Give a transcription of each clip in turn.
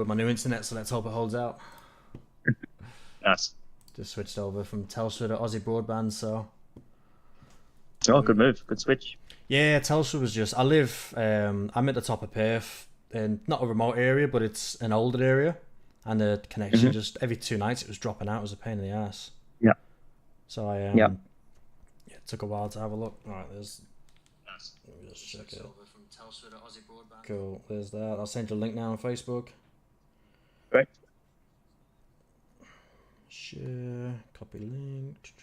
with my new internet, so let's hope it holds out. Nice. Just switched over from Telstra to Aussie broadband, so Oh, good move. Good switch. yeah, Telstra was just. I'm at the top of Perth, in not a remote area, but it's an older area, and the connection just every 2 nights it was dropping out. It was a pain in the ass. Yeah. So I Yeah. yeah, it took a while to have a look. All right, there's. Nice. Let me just check it. Cool. There's that. I'll send you a link now on Facebook. Great. Share. Copy link.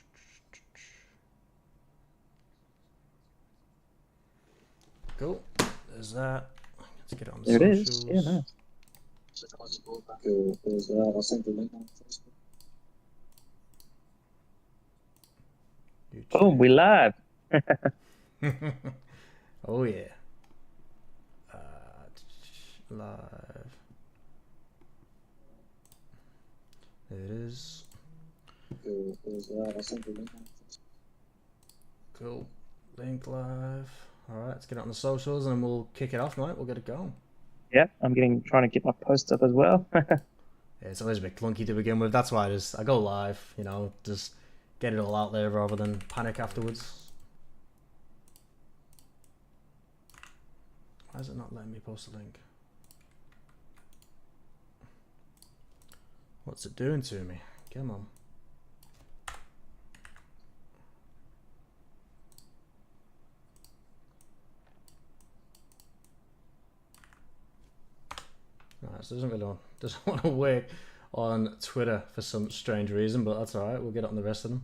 Cool. There's that. Let's get it on the There it socials. is. Yeah, nice. Cool. There's that. I'll send you a link on Facebook. Oh, we live. Oh yeah. Live. There it is. Cool. There's that. I'll send you a link on Facebook. Cool. Link live. All right, let's get it on the socials and we'll kick it off, mate. We'll get it going. Yeah, I'm trying to get my posts up as well. Yeah, it's always a bit clunky to begin with. That's why I go live. Just get it all out there rather than panic afterwards. Why is it not letting me post a link? What's it doing to me? Come on. Alright, so doesn't want to work on Twitter for some strange reason, but that's alright, we'll get it on the rest of them.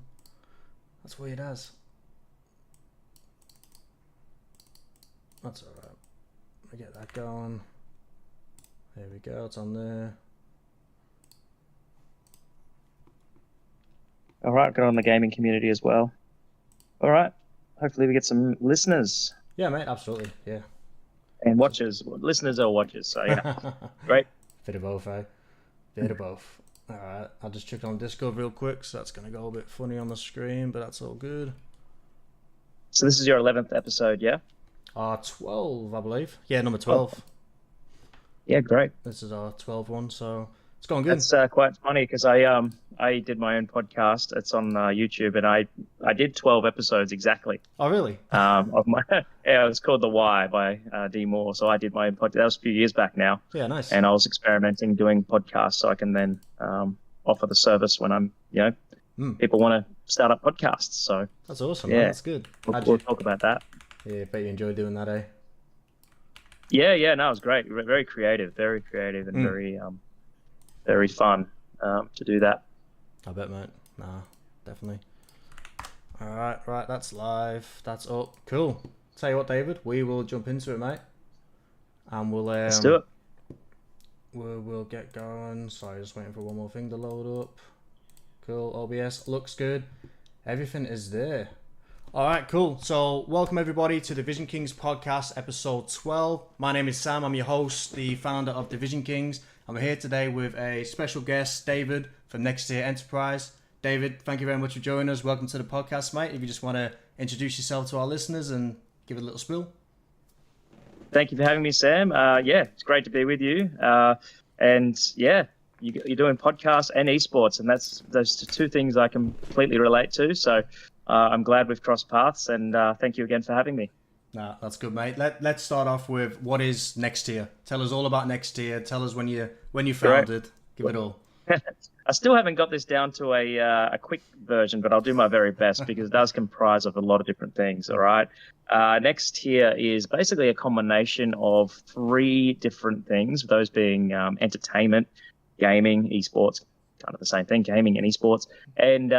That's weird as. That's alright. We get that going. There we go, it's on there. All right, got on the gaming community as well. All right, hopefully we get some listeners Yeah, mate, absolutely. Yeah. and watchers. Listeners or watchers, so yeah. Great. Bit of both, eh? Bit of both. Alright, I'll just check on Discord real quick, so that's going to go a bit funny on the screen, but that's all good. So this is your 11th episode, yeah? 12, I believe. Yeah, number 12. Yeah, great. This is our 12th one, so it's going good. That's quite funny because I did my own podcast. It's on YouTube, and I did 12 episodes exactly. Oh, really? Of my yeah, it was called The Why by D Moore. So I did my own podcast. That was a few years back now. Yeah, nice. And I was experimenting doing podcasts, so I can then offer the service when I'm people want to start up podcasts. So That's awesome, yeah, man. That's good. we'll talk about that. Yeah, bet you enjoy doing that, eh? Yeah, no, it was great. Very creative, and very fun to do that. I bet, mate. Nah, definitely. Alright, right, that's live. That's up. Cool. Tell you what, David, we will jump into it, mate. And we'll Let's do it. We'll get going. Sorry, just waiting for one more thing to load up. Cool. OBS looks good. Everything is there. All right, cool. So welcome everybody to the Vision Kings podcast, episode 12. My name is Sam. I'm your host, the founder of the Vision Kings. I'm here today with a special guest, David from Next Tier Enterprise. David, thank you very much for joining us. Welcome to the podcast, mate. If you just want to introduce yourself to our listeners and give it a little spill. Thank you for having me, Sam. Yeah, it's great to be with you. And yeah, you're doing podcasts and esports, and that's those two things I completely relate to. So I'm glad we've crossed paths, and thank you again for having me. Nah, that's good, mate. Let's start off with what is Next Tier. Tell us all about Next Tier. Tell us when you founded. Give it all. I still haven't got this down to a quick version, but I'll do my very best because it does comprise of a lot of different things. All right. Next Tier is basically a combination of 3 different things, those being entertainment, gaming, esports, kind of the same thing, gaming and esports, and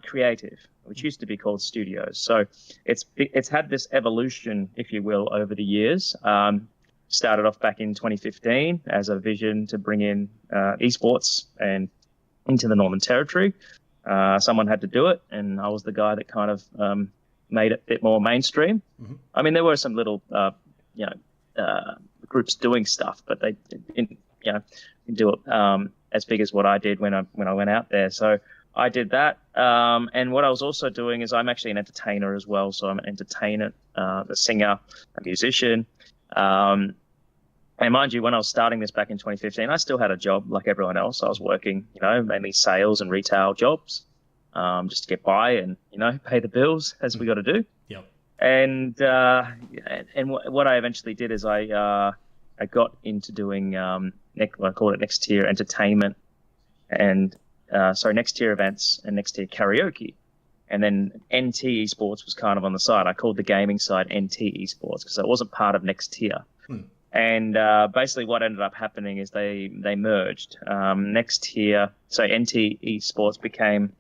creative, which used to be called studios. So it's had this evolution, if you will, over the years. Started off back in 2015 as a vision to bring in esports and into the Northern Territory. Someone had to do it, and I was the guy that kind of made it a bit more mainstream. Mm-hmm. I mean, there were some little groups doing stuff, but they didn't do it as big as what I did when I went out there. So I did that, and what I was also doing is I'm actually an entertainer as well. So I'm an entertainer, a singer, a musician, And mind you, when I was starting this back in 2015, I still had a job like everyone else. I was working, mainly sales and retail jobs, just to get by and, pay the bills as we got to do. Yep. And what I eventually did is I got into doing I call it next tier entertainment and next tier events and next tier karaoke. And then NT Esports was kind of on the side. I called the gaming side NT Esports because it wasn't part of next tier. And basically what ended up happening is they merged. Next tier, so NT Esports became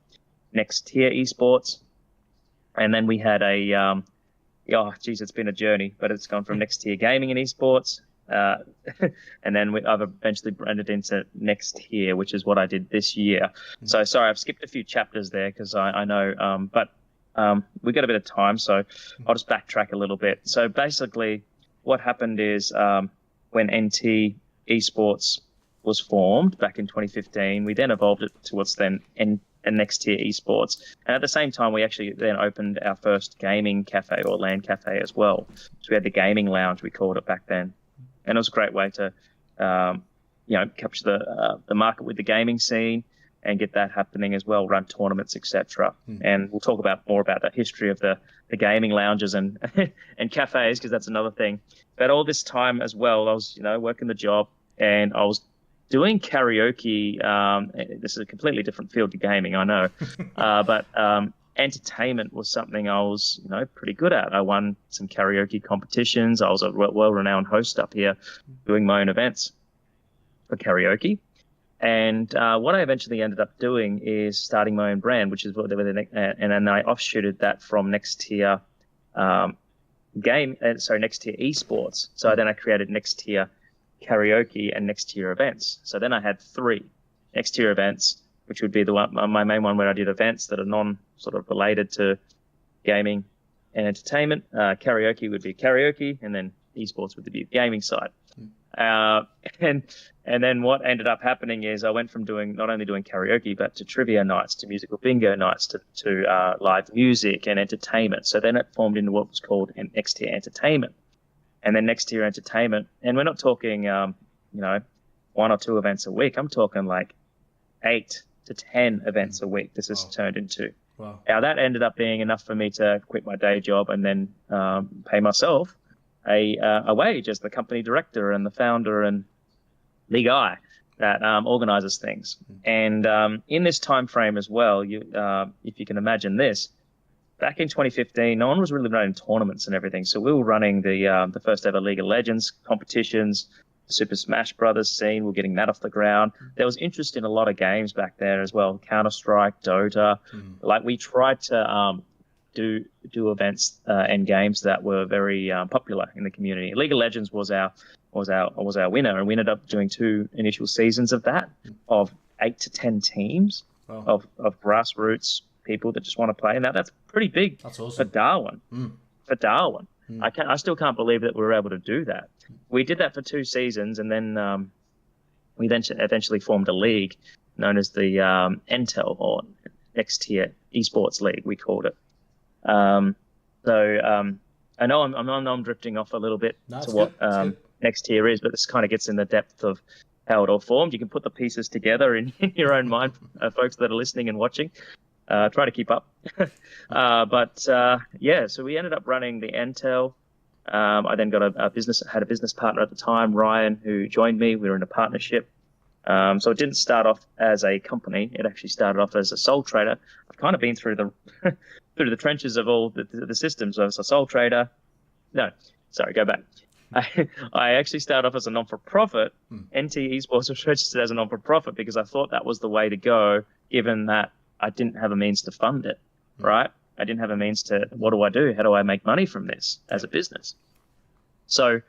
next tier Esports. And then we had it's been a journey, but it's gone from next tier gaming and esports. And then I've eventually branded into next tier, which is what I did this year. So sorry, I've skipped a few chapters there because I know, but we got a bit of time, so I'll just backtrack a little bit. So basically what happened is when NT Esports was formed back in 2015, we then evolved it towards then next tier esports. And at the same time, we actually then opened our first gaming cafe or LAN cafe as well. So we had the gaming lounge, we called it back then. And it was a great way to, capture the market with the gaming scene and get that happening as well, run tournaments, etc. And we'll talk more about the history of the gaming lounges and and cafes, because that's another thing. But all this time as well, I was, working the job and I was doing karaoke. This is a completely different field to gaming, I know. But entertainment was something I was, pretty good at. I won some karaoke competitions. I was a well-renowned host up here doing my own events for karaoke. And what I eventually ended up doing is starting my own brand, which is and then I offshooted that from next tier next tier esports. So then I created next tier karaoke and next tier events. So then I had 3 next tier events, which would be my main one where I did events that are non sort of related to gaming and entertainment. Karaoke would be karaoke, and then esports would be the gaming side. And then what ended up happening is I went from not only doing karaoke, but to trivia nights, to musical bingo nights, to live music and entertainment. So then it formed into what was called an next tier entertainment. And then next tier entertainment, and we're not talking, 1 or 2 events a week. I'm talking like 8 to 10 events a week. This has turned into. Wow. Now that ended up being enough for me to quit my day job and then pay myself a wage as the company director and the founder and the guy that organizes things. And in this time frame as well, if you can imagine this, back in 2015, no one was really running tournaments and everything. So we were running the first ever League of Legends competitions, the Super Smash Brothers scene. We're getting that off the ground. There was interest in a lot of games back there as well. Counter-Strike, Dota. Like we tried to do events and games that were very popular in the community. League of Legends was our winner, and we ended up doing 2 initial seasons of that, of 8 to 10 teams of grassroots people that just want to play. And that's pretty big. That's awesome. For Darwin. For Darwin. I still can't believe that we were able to do that. We did that for 2 seasons, and then we then eventually formed a league known as the Intel, or Next Tier Esports League, we called it. I know I'm drifting off a little bit to what Next Tier is, but this kind of gets in the depth of how it all formed. You can put the pieces together in your own mind, folks that are listening and watching. Try to keep up. So we ended up running the Intel. I then got had a business partner at the time, Ryan, who joined me. We were in a partnership. So it didn't start off as a company. It actually started off as a sole trader. I've kind of been through the trenches of all the systems. I was a sole trader. No, sorry, go back. I actually started off as a non-for-profit. NT Esports was registered as a non-for-profit because I thought that was the way to go, given that I didn't have a means to fund it, right? I didn't have a means to, what do I do? How do I make money from this as a business? So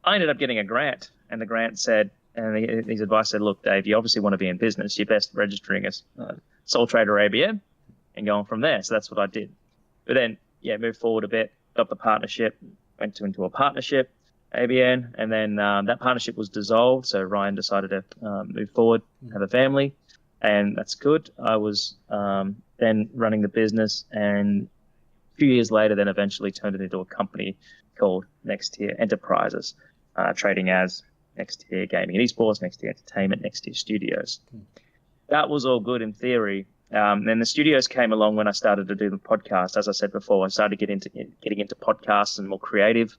I ended up getting a grant, and the grant said, and his advice said, look, Dave, you obviously want to be in business. You're best registering as sole trader ABN and going from there. So that's what I did. But then, moved forward a bit, got the partnership, went into a partnership, ABN, and then that partnership was dissolved. So Ryan decided to move forward, have a family, and that's good. I was then running the business, and a few years later, then eventually turned it into a company called Next Tier Enterprises. trading as next tier gaming and esports, next tier entertainment, next tier studios. That was all good in theory. Then the studios came along when I started to do the podcast. As I said before, I started getting into podcasts and more creative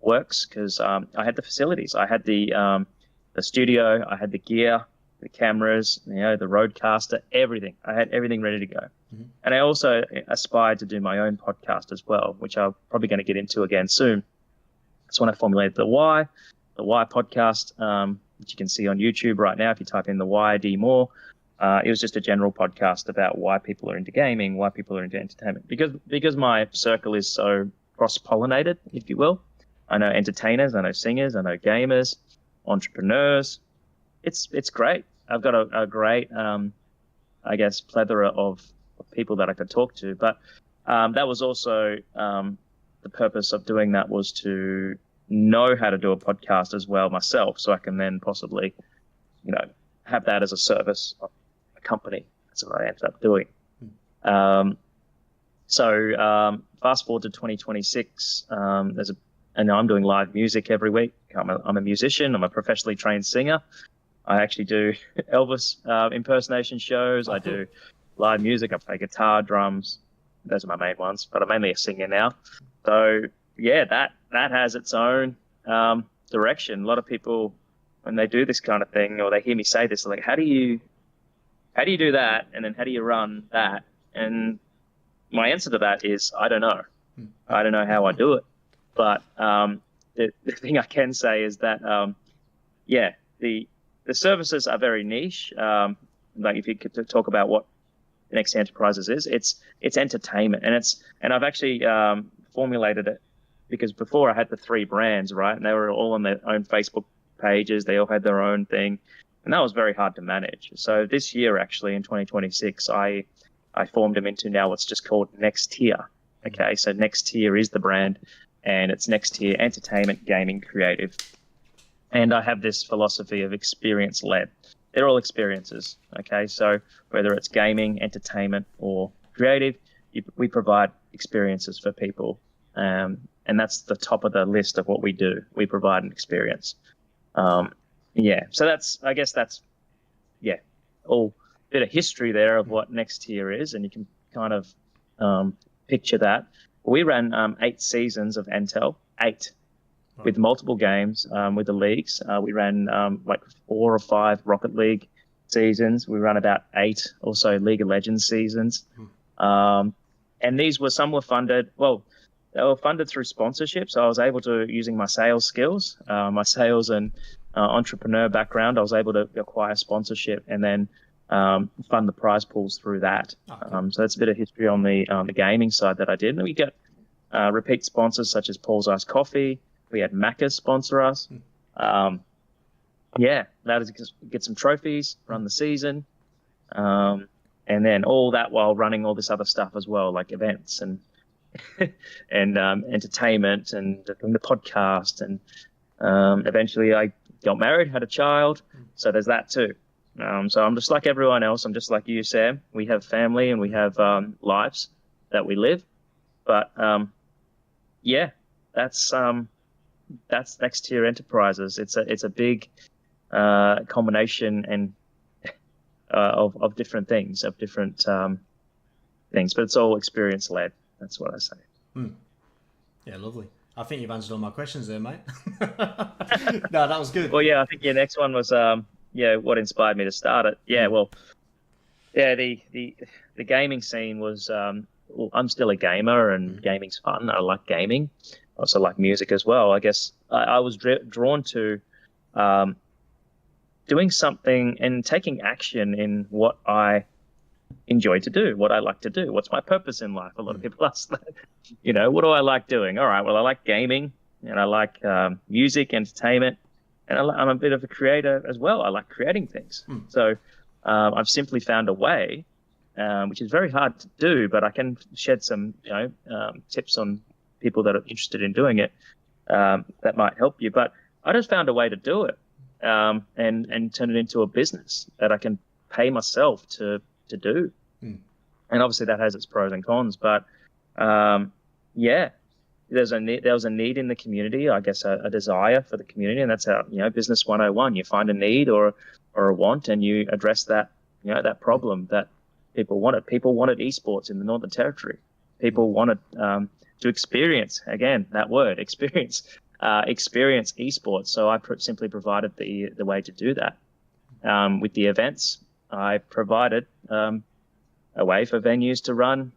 works because I had the facilities. I had the studio, I had the gear, the cameras, the roadcaster, everything. I had everything ready to go. Mm-hmm. And I also aspired to do my own podcast as well, which I'm probably going to get into again soon. That's when I formulated the Why podcast, which you can see on YouTube right now if you type in the Why D More. It was just a general podcast about why people are into gaming, why people are into entertainment. Because my circle is so cross-pollinated, if you will. I know entertainers, I know singers, I know gamers, entrepreneurs. It's great. I've got a great, I guess, plethora of people that I could talk to. But that was also the purpose of doing that was to know how to do a podcast as well myself, so I can then possibly, have that as a service of a company. That's what I ended up doing. So fast forward to 2026. And I'm doing live music every week. I'm a musician. I'm a professionally trained singer. I actually do Elvis impersonation shows. I do live music. I play guitar, drums. Those are my main ones, but I'm mainly a singer now. So yeah, that has its own direction. A lot of people, when they do this kind of thing, or they hear me say this, they're like, how do you do that? And then how do you run that? And my answer to that is, I don't know. I don't know how I do it. But the thing I can say is that, the services are very niche. Like if you could talk about what Next Enterprises is, it's entertainment, and I've actually formulated it because before I had the 3 brands, right, and they were all on their own Facebook pages. They all had their own thing, and that was very hard to manage. So this year, actually, in 2026, I formed them into now what's just called Next Tier. Okay, so Next Tier is the brand. And it's Next Tier entertainment, gaming, creative. And I have this philosophy of experience-led. They're all experiences, okay? So whether it's gaming, entertainment, or creative, we provide experiences for people. And that's the top of the list of what we do. We provide an experience. So I guess that's all bit of history there of what Next Tier is. And you can kind of picture that. We ran 8 seasons of Entel, 8, with multiple games with the leagues. We ran like 4 or 5 Rocket League seasons. We ran about 8 or so League of Legends seasons. And some were funded. Well, they were funded through sponsorship. So I was able to, using my sales skills, my sales and entrepreneur background, I was able to acquire sponsorship and then fund the prize pools through that. So that's a bit of history on the gaming side that I did. And we got repeat sponsors such as Paul's Ice Coffee. We had Macca's sponsor us. Allowed us to get some trophies, run the season, and then all that while running all this other stuff as well, like events and and entertainment and the podcast. And eventually I got married, had a child. So there's that too. So I'm just like everyone else. I'm just like you, Sam. We have family and we have lives that we live. But that's Next Tier Enterprises. It's a big combination and of different things, but it's all experience led. That's what I say. Yeah, lovely. I think you've answered all my questions there, mate. No, that was good. Well, yeah, I think your next one was what inspired me to start it. The gaming scene was I'm still a gamer and gaming's fun. I like gaming. I also like music as well. I guess I was drawn to doing something and taking action in what I enjoy to do, what I like to do. What's my purpose in life? A lot of people ask that. What do I like doing? All right, well, I like gaming and I like music, entertainment, and I'm a bit of a creator as well. I like creating things. So I've simply found a way, which is very hard to do, but I can shed some tips on people that are interested in doing it that might help you. But I just found a way to do it and turn it into a business that I can pay myself to do. And obviously that has its pros and cons, but there was a need in the community, I guess a desire for the community, and that's how, business 101. You find a need or a want, and you address that, that problem that people wanted. People wanted esports in the Northern Territory. People wanted to experience, again, that word, experience esports. So I simply provided the way to do that. With the events, I provided a way for venues to run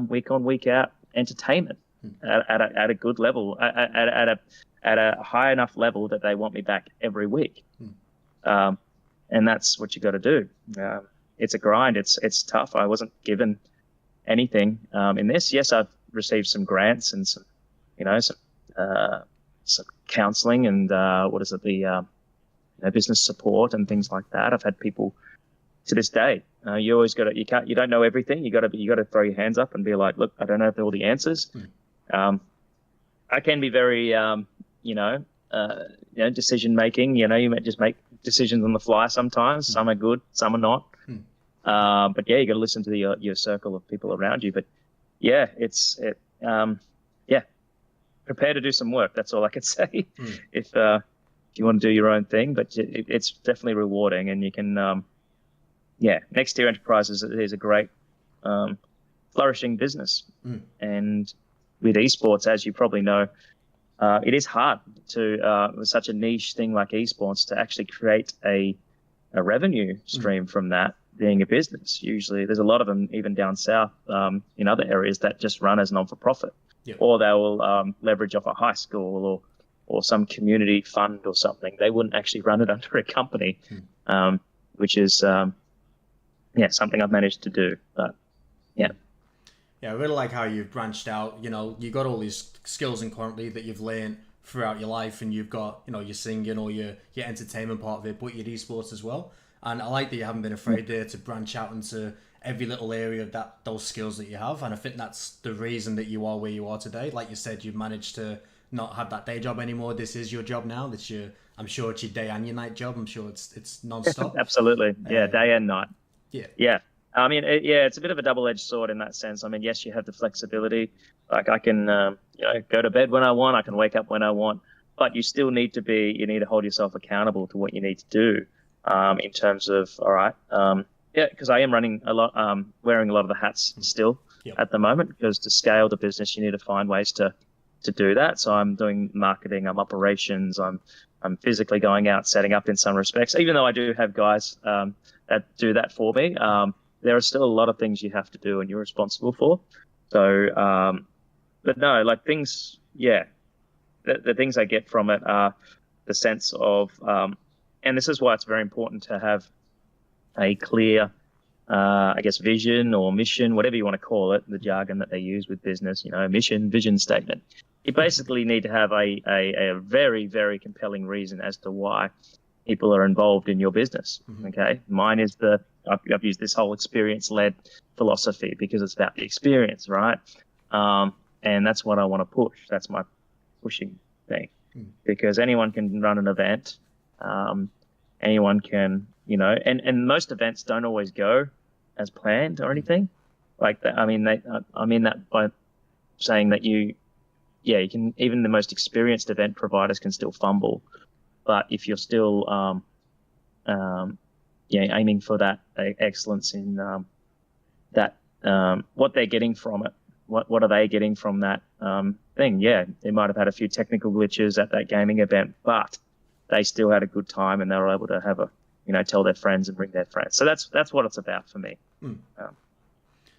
week on, week out entertainment at a good level, at a high enough level that they want me back every week. And that's what you got to do. It's a grind. It's tough. I wasn't given anything in this. Yes, I've received some grants and some, some counseling and the business support and things like that. I've had people to this day. You always got to. You don't know everything. You got to throw your hands up and be like, look, I don't know all the answers. I can be very, decision making. You might just make decisions on the fly sometimes. Some are good, some are not. But yeah, you got to listen to your circle of people around you. But yeah, prepare to do some work. That's all I can say. If you want to do your own thing, but it's definitely rewarding, and you can, Next Tier Enterprises is a great, flourishing business. And with esports, as you probably know, it is hard to, with such a niche thing like esports, to actually create a revenue stream from that being a business. Usually there's a lot of them even down south in other areas that just run as non-for-profit. Or they will leverage off a high school or some community fund or something. They wouldn't actually run it under a company, which is something I've managed to do. But yeah, I really like how you've branched out. You got all these skills in currently that you've learned throughout your life, and you've got your singing or your entertainment part of it, but your esports as well. And I like that you haven't been afraid there to branch out into every little area of those skills that you have. And I think that's the reason that you are where you are today. Like you said, you've managed to not have that day job anymore. This is your job now. I'm sure it's your day and your night job. I'm sure it's non-stop. Absolutely. Yeah, day and night. Yeah. I mean, it's a bit of a double-edged sword in that sense. I mean, yes, you have the flexibility. Like I can, go to bed when I want. I can wake up when I want. But you still need to hold yourself accountable to what you need to do in terms of, all right, because I am running a lot, wearing a lot of the hats still at the moment, because to scale the business, you need to find ways to do that. So I'm doing marketing, I'm operations, I'm physically going out, setting up in some respects, even though I do have guys that do that for me. There are still a lot of things you have to do and you're responsible for. So, but no, like things, the things I get from it are the sense of, and this is why it's very important to have a clear, vision or mission, whatever you want to call it, the jargon that they use with business, mission, vision statement. You basically need to have a very, very compelling reason as to why people are involved in your business. Okay. Mine is I've used this whole experience-led philosophy because it's about the experience, right? And that's what I want to push. That's my pushing thing, because anyone can run an event. Anyone can, and most events don't always go as planned or anything like that. I mean that by saying that you can, even the most experienced event providers can still fumble. But if you're still, aiming for that excellence in that, what they're getting from it, what are they getting from that thing? Yeah, they might have had a few technical glitches at that gaming event, but they still had a good time and they were able to have tell their friends and bring their friends. So that's what it's about for me.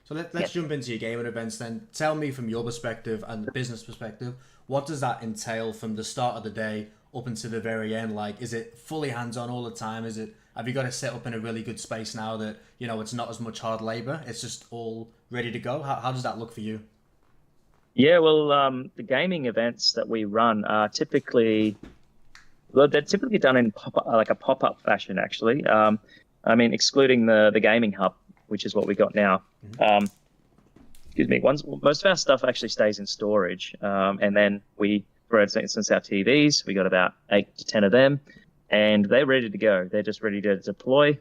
So let's jump into your gaming events then. Tell me from your perspective and the business perspective, what does that entail from the start of the day up until the very end? Like, is it fully hands-on all the time? Have you got it set up in a really good space now that, it's not as much hard labor? It's just all ready to go? How does that look for you? Yeah, well, the gaming events that we run are typically done in a pop-up fashion, actually. Excluding the gaming hub, which is what we got now. Most of our stuff actually stays in storage. And then for instance, our TVs, we got about 8 to 10 of them, and they're ready to go. They're just ready to deploy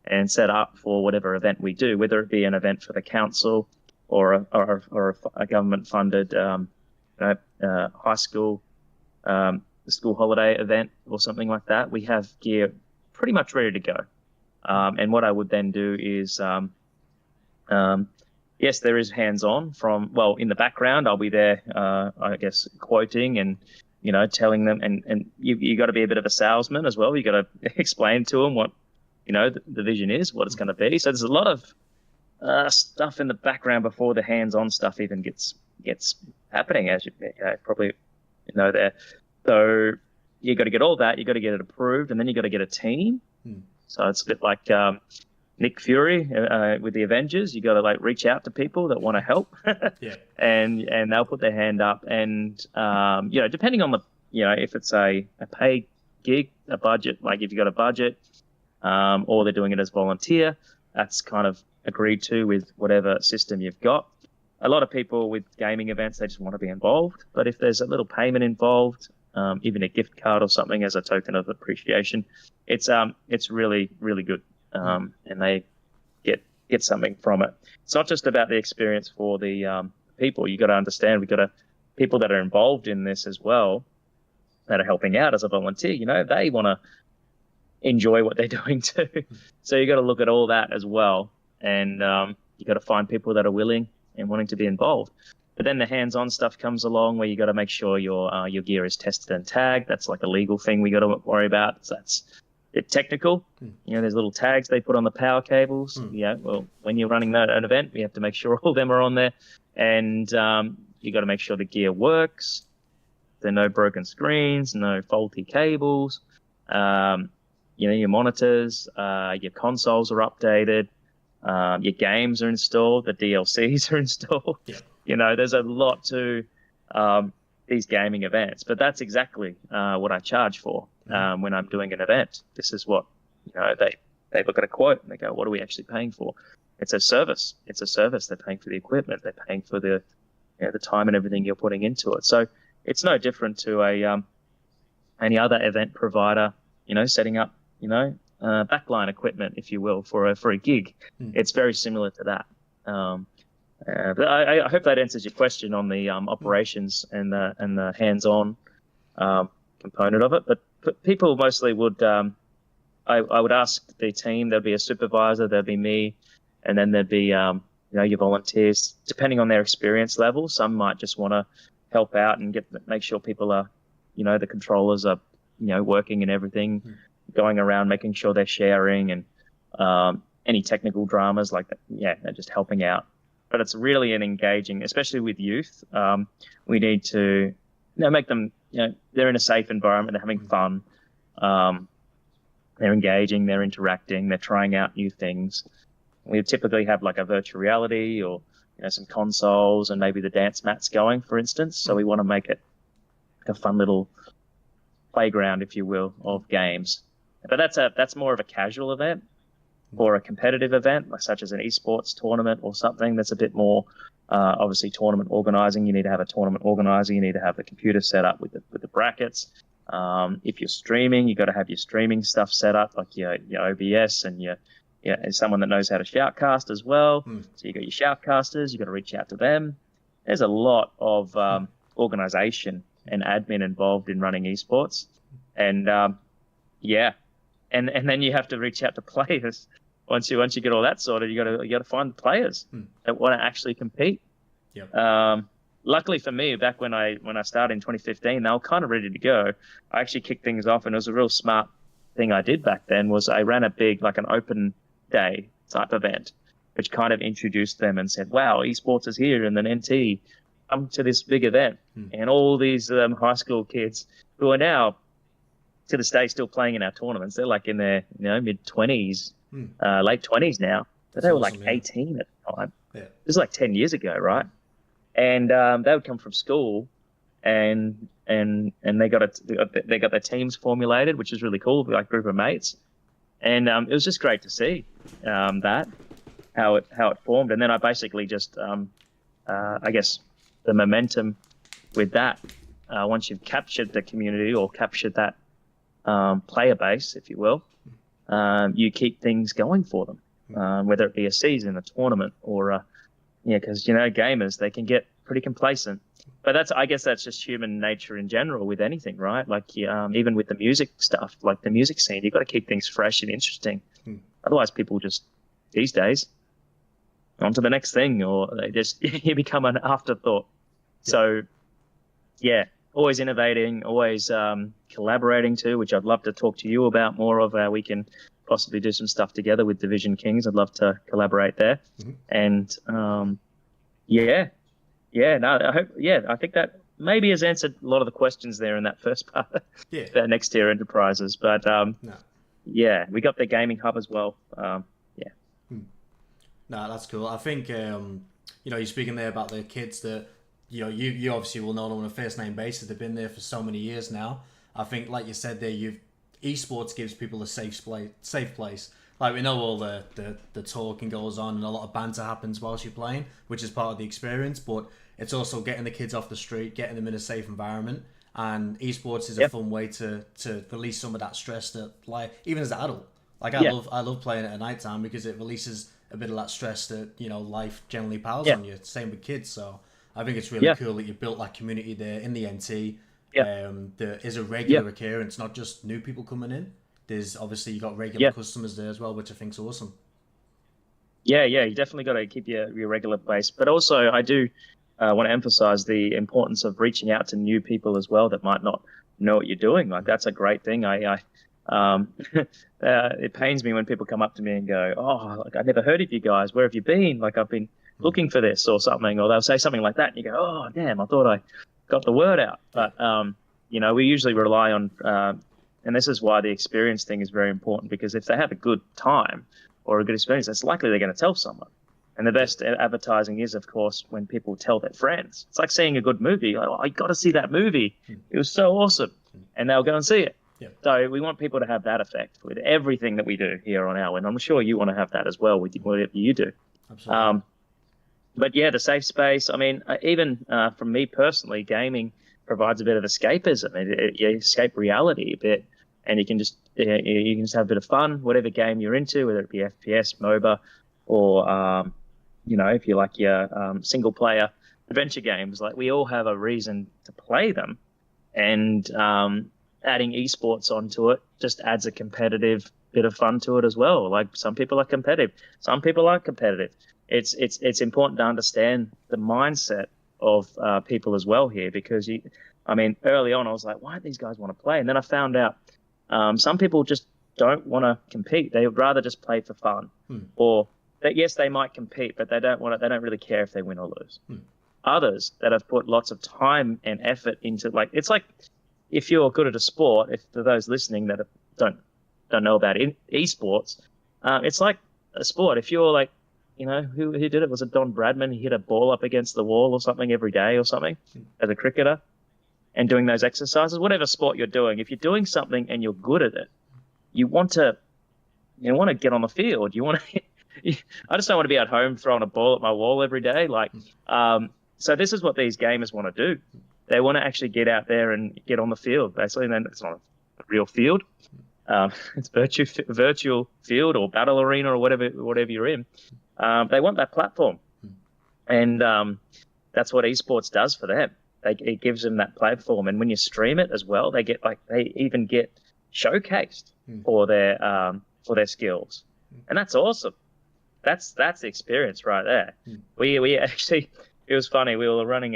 and set up for whatever event we do, whether it be an event for the council or a government-funded high school, school holiday event or something like that, we have gear pretty much ready to go. And what I would then do is, yes, there is hands-on well, in the background, I'll be there, I guess, quoting and, telling them, and you got to be a bit of a salesman as well. You got to explain to them what, the vision is, what it's going to be. So there's a lot of stuff in the background before the hands-on stuff even gets happening, as you probably know there. So you got to get all that, you got to get it approved, and then you got to get a team. So it's a bit like Nick Fury with the Avengers. You got to like reach out to people that want to help, Yeah. and they'll put their hand up. And depending on the if it's a paid gig, a budget, like if you got a budget, or they're doing it as volunteer, that's kind of agreed to with whatever system you've got. A lot of people with gaming events, they just want to be involved. But if there's a little payment involved, even a gift card or something as a token of appreciation, it's really, really good. And they get something from it. It's not just about the experience for the people. You got to understand, people that are involved in this as well, that are helping out as a volunteer. They want to enjoy what they're doing too. So you got to look at all that as well, and you got to find people that are willing and wanting to be involved. But then the hands-on stuff comes along where you got to make sure your gear is tested and tagged. That's like a legal thing we got to worry about. So that's it's technical. There's little tags they put on the power cables. Well, when you're running an event, we have to make sure all of them are on there, and you got to make sure the gear works. There are no broken screens, no faulty cables. Your monitors, your consoles are updated, your games are installed, the DLCs are installed. Yeah. There's a lot to these gaming events, but that's exactly what I charge for when I'm doing an event. This is what they look at a quote and they go, "What are we actually paying for?" It's a service. It's a service. They're paying for the equipment. They're paying for the time and everything you're putting into it. So it's no different to any other event provider. Setting up backline equipment, if you will, for a gig. It's very similar to that. But I hope that answers your question on the operations and the hands-on component of it. But people mostly would, I would ask the team. There'd be a supervisor, there'd be me, and then there'd be your volunteers. Depending on their experience level, some might just want to help out and make sure people are, the controllers are, working and everything, going around making sure they're sharing, and any technical dramas like that. They're just helping out. But it's really an engaging, especially with youth. We need to make them, they're in a safe environment, they're having fun, they're engaging, they're interacting, they're trying out new things. We typically have like a virtual reality or some consoles and maybe the dance mats going, for instance. So we want to make it a fun little playground, if you will, of games. But that's more of a casual event or a competitive event, such as an esports tournament or something that's a bit more, obviously tournament organizing. You need to have a tournament organizer. You need to have the computer set up with the brackets. If you're streaming, you got to have your streaming stuff set up, like your OBS and and someone that knows how to shoutcast as well. So you got your shoutcasters. You got to reach out to them. There's a lot of organization and admin involved in running esports, and and then you have to reach out to players. Once you get all that sorted, you got to find players that want to actually compete. Yep. Luckily for me, back when I started in 2015, they were kind of ready to go. I actually kicked things off, and it was a real smart thing I did back then. Was I ran a big, like an open day type event, which kind of introduced them and said, "Wow, esports is here," and then NT come to this big event, and all these high school kids who are now to this day still playing in our tournaments. They're like in their mid-20s, late 20s now, but they were like 18 at the time. Yeah. This is like 10 years ago, right? And they would come from school, and they got their teams formulated, which is really cool, like group of mates, and it was just great to see that how it formed. And then I basically just I guess the momentum with that, once you've captured the community or captured that player base, if you will, you keep things going for them, whether it be a season, a tournament, or because gamers, they can get pretty complacent. but I guess that's just human nature in general with anything, right? Like even with the music stuff, like the music scene, you've got to keep things fresh and interesting. Otherwise, people just these days on to the next thing, or they just you become an afterthought. Yeah. So, yeah, always innovating, always collaborating too, which I'd love to talk to you about more of how we can possibly do some stuff together with Division Kings. I'd love to collaborate there. And I think that maybe has answered a lot of the questions there in that first part. About next tier enterprises, but yeah, we got the gaming hub as well. No, that's cool. I think you're speaking there about the kids that you obviously will know them on a first name basis. They've been there for so many years now. I think, like you said there, esports gives people a safe place. Like, we know all the talking goes on and a lot of banter happens whilst you're playing, which is part of the experience, but it's also getting the kids off the street, getting them in a safe environment. And esports is a fun way to release some of that stress that, like, even as an adult, like I love playing it at night time because it releases a bit of that stress that, life generally piles on you. Same with kids. So I think it's really cool that you built that community there in the NT. There is a regular occurrence, not just new people coming in. There's obviously you got regular customers there as well, which I think's awesome. Yeah, you definitely got to keep your regular base. But also, I do want to emphasize the importance of reaching out to new people as well that might not know what you're doing. Like, that's a great thing. It pains me when people come up to me and go, "Oh, like, I never heard of you guys. Where have you been? Like, I've been looking for this or something," or they'll say something like that, and you go, "Oh, damn, I thought I got the word out." But we usually rely on, and this is why the experience thing is very important, because if they have a good time or a good experience, it's likely they're going to tell someone. And the best advertising is, of course, when people tell their friends. It's like seeing a good movie. Like, "Oh, I got to see that movie. It was so awesome," and they'll go and see it. So we want people to have that effect with everything that we do here on our end. I'm sure you want to have that as well with whatever you do. Absolutely. But yeah, the safe space. I mean, even from me personally, gaming provides a bit of escapism. You escape reality a bit, and you can just have a bit of fun, whatever game you're into, whether it be FPS, MOBA, or if you like your single player adventure games. Like, we all have a reason to play them, and adding esports onto it just adds a competitive bit of fun to it as well. Like, some people are competitive, some people aren't competitive. It's important to understand the mindset of people as well here, because early on I was like, why don't these guys want to play? And then I found out some people just don't want to compete. They would rather just play for fun, or that yes, they might compete, but they don't really care if they win or lose. Others that have put lots of time and effort into, like, it's like, if you're good at a sport, if for those listening that don't know about esports, it's like a sport. If you're like, who did it? Was it Don Bradman? He hit a ball up against the wall or something every day or something as a cricketer, and doing those exercises, whatever sport you're doing. If you're doing something and you're good at it, you want to get on the field. You want to. I just don't want to be at home throwing a ball at my wall every day. Like, so this is what these gamers want to do. They want to actually get out there and get on the field, basically. And then it's not a real field. It's virtual field or battle arena or whatever you're in. They want that platform. And that's what esports does for them. It gives them that platform. And when you stream it as well, they even get showcased for their skills. And that's awesome. That's the experience right there. We actually, it was funny. We were running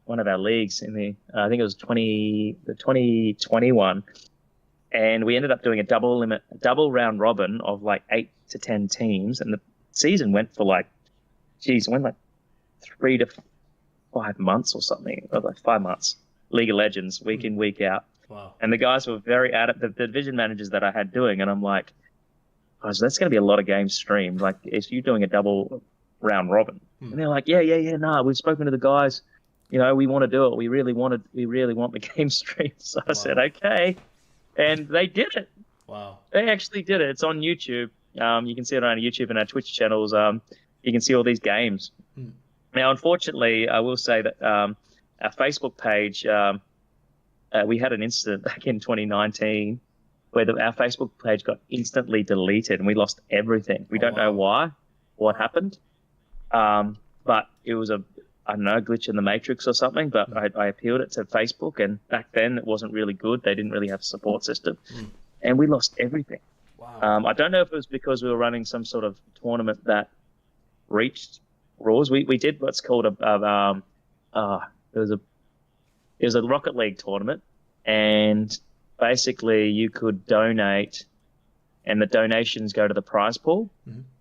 one of our leagues in I think it was 2021, and we ended up doing a double round robin of like 8 to 10 teams, and the season went for like 3 to 5 months or something, or like 5 months. League of Legends, week in, week out. Wow. And the guys were very the division managers that I had doing, and I'm like, oh, so that's going to be a lot of games streamed. Like, if you're doing a double round robin, and they're like, yeah, nah, we've spoken to the guys. We want to do it. We really want the game streamed. So I said, okay. And they did it. Wow. They actually did it. It's on YouTube. You can see it on YouTube and our Twitch channels. You can see all these games. Now, unfortunately, I will say that our Facebook page, we had an incident back in 2019 where our Facebook page got instantly deleted and we lost everything. We don't know why, what happened. But it was I don't know, glitch in the matrix or something, but I appealed it to Facebook, and back then it wasn't really good. They didn't really have a support system, and we lost everything. Wow. I don't know if it was because we were running some sort of tournament that reached rules. We did what's called it was a Rocket League tournament, and basically you could donate, and the donations go to the prize pool.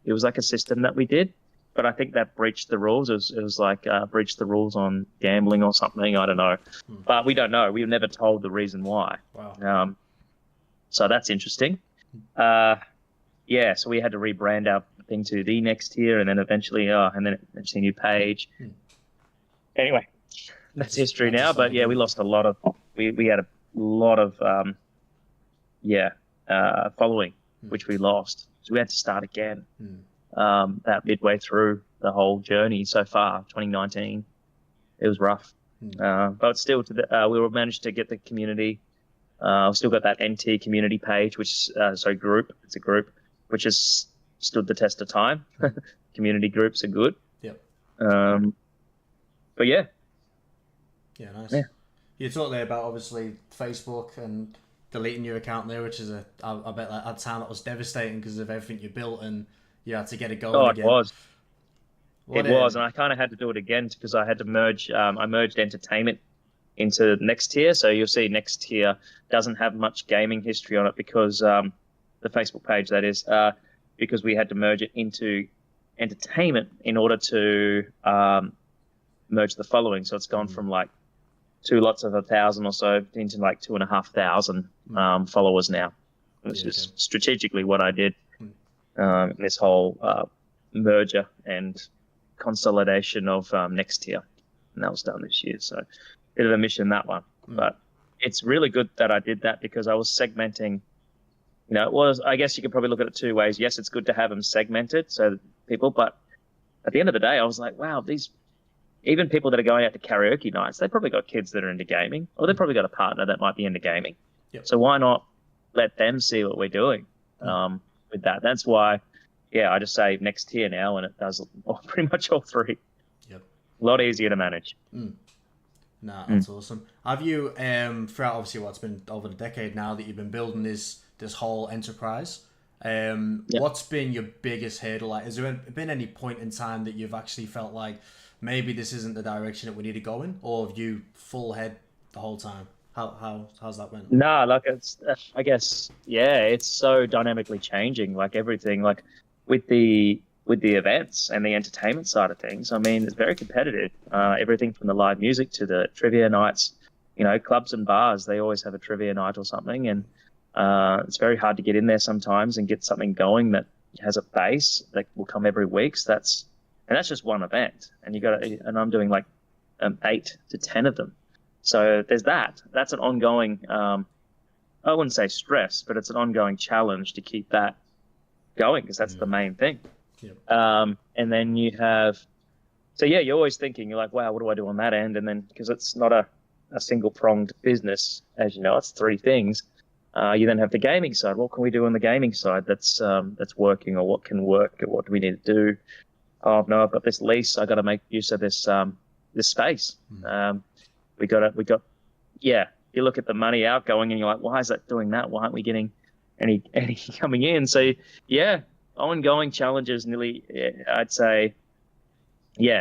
It was like a system that we did, but I think that breached the rules. It was like breached the rules on gambling or something. I don't know, but we don't know. We were never told the reason why. Wow. So that's interesting. Yeah, so we had to rebrand our thing to the Next Tier, and then eventually a new page. Anyway, that's history now. But yeah, we lost a lot of. We had a lot of following, which we lost. So we had to start again. That midway through the whole journey so far, 2019, it was rough. But still, we managed to get the community. I've still got that NT community page, group. It's a group which has stood the test of time. Community groups are good. Yep. But yeah. Yeah, nice. Yeah. You talked there about obviously Facebook and deleting your account there, which is I bet at the time that was devastating because of everything you built and you had to get it going again. It was. It was, and I kind of had to do it again because I had to merge. I merged entertainment into Next Tier, so you'll see Next Tier doesn't have much gaming history on it because the Facebook page, that is, because we had to merge it into entertainment in order to merge the following. So it's gone from like 2 lots of 1,000 or so into like 2,500 followers now, which is strategically what I did. This whole merger and consolidation of Next Tier, and that was done this year. So bit of a mission, that one, but it's really good that I did that because I was segmenting. I guess you could probably look at it 2 ways. Yes, it's good to have them segmented, so people, but at the end of the day, I was like, wow, even people that are going out to karaoke nights, they probably got kids that are into gaming, or they've probably got a partner that might be into gaming. Yep. So why not let them see what we're doing with that? That's why, I just say Next Tier now, and it does pretty much all 3. Yep. A lot easier to manage. Nah, that's awesome. Have you, throughout obviously what's been over the decade now that you've been building this whole enterprise, what's been your biggest hurdle? Like, has there been any point in time that you've actually felt like maybe this isn't the direction that we need to go in, or have you full head the whole time? How's that went? No, like it's, I guess, it's so dynamically changing, like everything, like with the events and the entertainment side of things. I mean, it's very competitive. Everything from the live music to the trivia nights, clubs and bars, they always have a trivia night or something. And it's very hard to get in there sometimes and get something going that has a base that will come every week. So that's just one event. And I'm doing like 8 to 10 of them. So there's that. That's an ongoing, I wouldn't say stress, but it's an ongoing challenge to keep that going because that's the main thing. Yep. And then you have, you're always thinking, you're like, wow, what do I do on that end? And then because it's not a single pronged business, as you know, it's 3 things. You then have the gaming side. What can we do on the gaming side that's working, or what can work, or what do we need to do? Oh no, I've got this lease. I got to make use of this space. You look at the money outgoing and you're like, why is that doing that? Why aren't we getting any coming in? So ongoing challenges nearly, I'd say,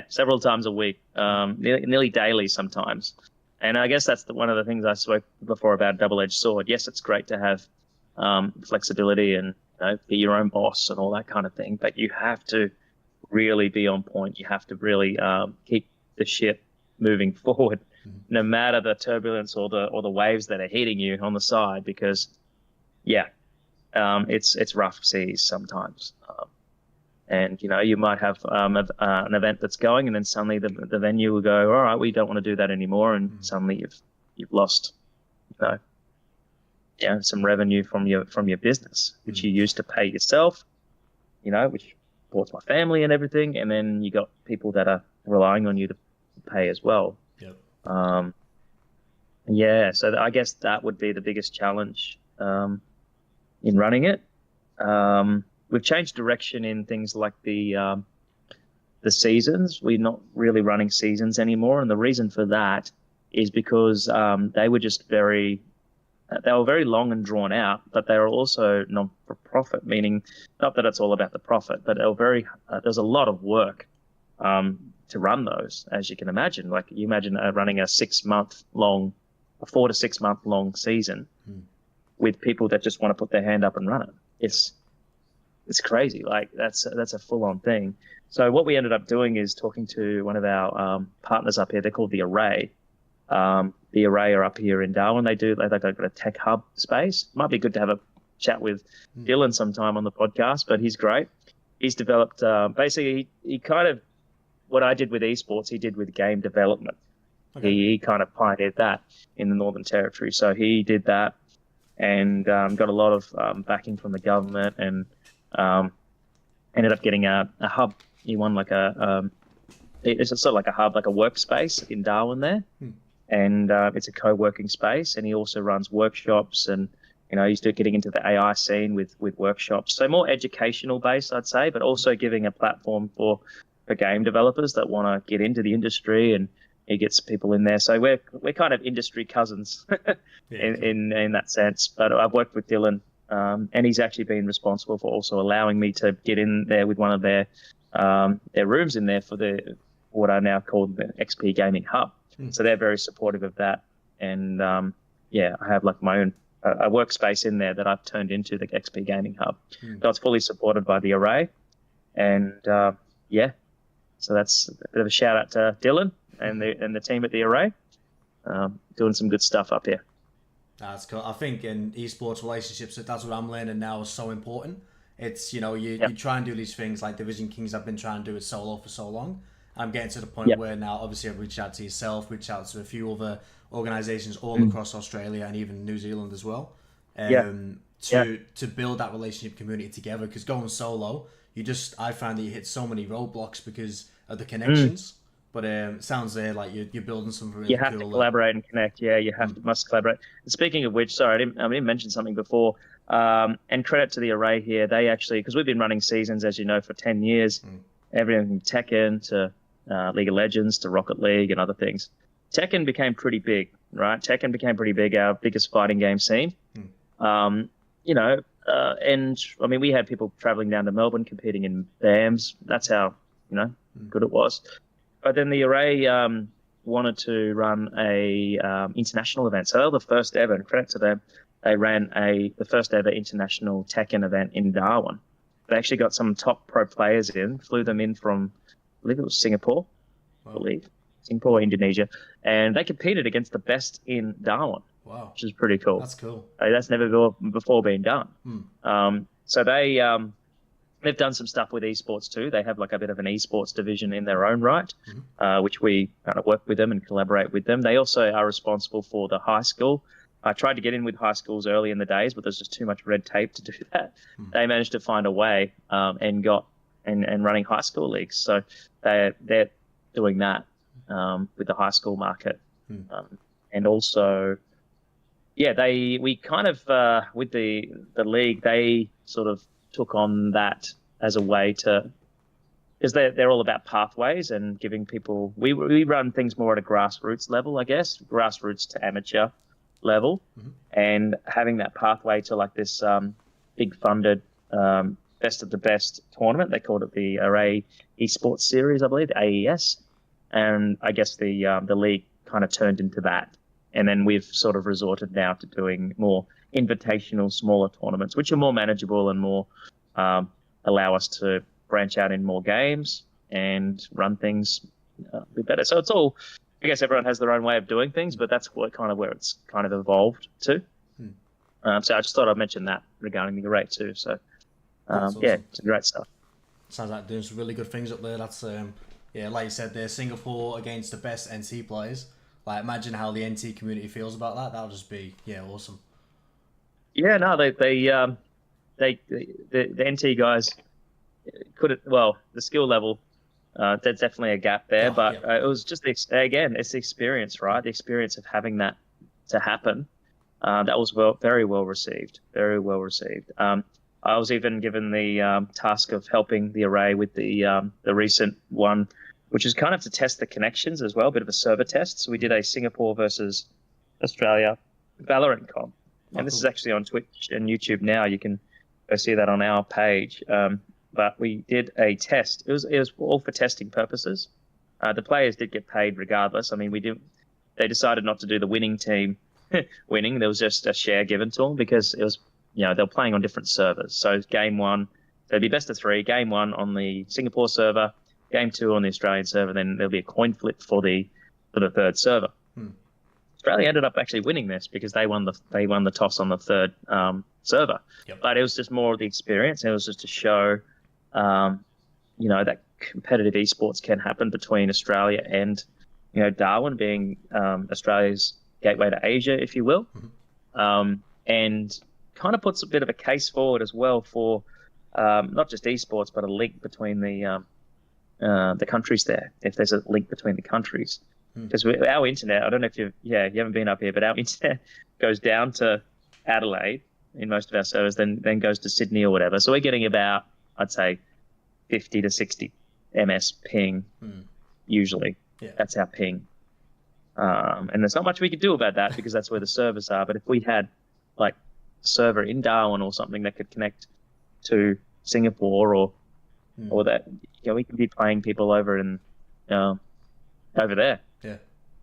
several times a week, nearly daily sometimes. And I guess that's one of the things I spoke before about a double-edged sword. Yes, it's great to have flexibility and be your own boss and all that kind of thing, but you have to really be on point. You have to really keep the ship moving forward, no matter the turbulence or the waves that are hitting you on the side, because it's rough seas sometimes. And you might have an event that's going, and then suddenly the venue will go, all right, we don't want to do that anymore, and suddenly you've lost, some revenue from your business, which you used to pay yourself, which supports my family and everything, and then you got people that are relying on you to pay as well. Yep. So I guess that would be the biggest challenge in running it. We've changed direction in things like the the seasons. We're not really running seasons anymore, and the reason for that is because they were just they were very long and drawn out, but they were also non-for-profit, meaning not that it's all about the profit, but they were there's a lot of work to run those, as you can imagine. Like you imagine running a 4 to 6 month long season with people that just want to put their hand up and run it. It's crazy. Like that's a full on thing. So what we ended up doing is talking to one of our partners up here. They're called the Array. The Array are up here in Darwin. They've got a tech hub space. Might be good to have a chat with Dylan sometime on the podcast, but he's great. He's developed basically he kind of what I did with esports, he did with game development. Okay. He kind of pioneered that in the Northern Territory. So he did that and got a lot of backing from the government and ended up getting a hub. He won like it's sort of like a hub, like a workspace in Darwin there. And it's a co-working space. And he also runs workshops and, he's getting into the AI scene with workshops. So more educational based, I'd say, but also giving a platform for game developers that want to get into the industry, and he gets people in there. So we're kind of industry cousins in that sense. But I've worked with Dylan, and he's actually been responsible for also allowing me to get in there with one of their rooms in there for what I now call the XP Gaming Hub. So they're very supportive of that. And I have like my own a workspace in there that I've turned into the XP Gaming Hub. So it's fully supported by the Array. And so that's a bit of a shout out to Dylan and the team at the Array, doing some good stuff up here. That's cool. I think in esports relationships, that's what I'm learning now is so important. It's, you try and do these things like Division Kings have been trying to do it solo for so long. I'm getting to the point where now, obviously, I've reached out to yourself, reached out to a few other organisations all across Australia and even New Zealand as well, to build that relationship community together. Because going solo, I find that you hit so many roadblocks because of the connections. But it sounds there like you're building something really cool. You have to collaborate and connect. Yeah, you must collaborate. And speaking of which, sorry, I didn't mention something before. And credit to the Array here. They actually, because we've been running seasons, as you know, for 10 years, everything from Tekken to League of Legends to Rocket League and other things. Tekken became pretty big, right? Tekken became pretty big, our biggest fighting game scene. And I mean, we had people traveling down to Melbourne competing in BAMs. That's how, good it was. But then the Array wanted to run a international event. So they were the first ever, and credit to them, they ran the first ever international Tekken event in Darwin. They actually got some top pro players in, flew them in from, I believe it was Singapore, Singapore, Indonesia, and they competed against the best in Darwin. Wow. Which is pretty cool. That's cool. That's never before been done. So they've done some stuff with esports too. They have like a bit of an esports division in their own right, which we kind of work with them and collaborate with them. They also are responsible for the high school. I tried to get in with high schools early in the days, but there's just too much red tape to do that. They managed to find a way and running high school leagues. So they're doing that with the high school market. And also, we kind of, with the league, they sort of took on that as a way to, because they're all about pathways and giving people, we run things more at a grassroots level, I guess, grassroots to amateur level, and having that pathway to like this big funded best of the best tournament. They called it the Array Esports Series, I believe, the AES, and I guess the league kind of turned into that. And then we've sort of resorted now to doing more invitational, smaller tournaments, which are more manageable and more allow us to branch out in more games and run things a bit better. So it's all, I guess everyone has their own way of doing things, but that's where it's kind of evolved to. So I just thought I'd mention that regarding the Array too. So awesome. It's great stuff. Sounds like doing some really good things up there. That's like you said there, Singapore against the best NT players. Like, imagine how the NT community feels about that. That'll just be awesome. Yeah, no, the NT guys couldn't. Well, the skill level, there's definitely a gap there. It was just it's the experience, right? The experience of having that to happen. That was very well received. Very well received. I I was even given the task of helping the array with the recent one, which is kind of to test the connections as well, a bit of a server test. So we did a Singapore versus Australia Valorant comp, and this is actually on Twitch and YouTube now. You can go see that on our page. But we did a test. It was all for testing purposes. The players did get paid regardless. I mean, they decided not to do the winning team winning. There was just a share given to them because it was, they were playing on different servers. So game one, so it'd be best of 3. Game 1 on the Singapore server, game 2 on the Australian server. Then there'll be a coin flip for the third server. Australia ended up actually winning this because they won the toss on the third server. Yep. But it was just more of the experience. It was just to show, that competitive esports can happen between Australia and, Darwin being Australia's gateway to Asia, if you will, and kind of puts a bit of a case forward as well for not just esports, but a link between the countries there. If there's a link between the countries. Because our internet, I don't know if you haven't been up here, but our internet goes down to Adelaide in most of our servers, then goes to Sydney or whatever. So we're getting about, I'd say, 50 to 60 ms ping usually. Yeah. That's our ping. And there's not much we could do about that because that's where the servers are. But if we had like a server in Darwin or something that could connect to Singapore or that, we could be playing people over over there. Yeah.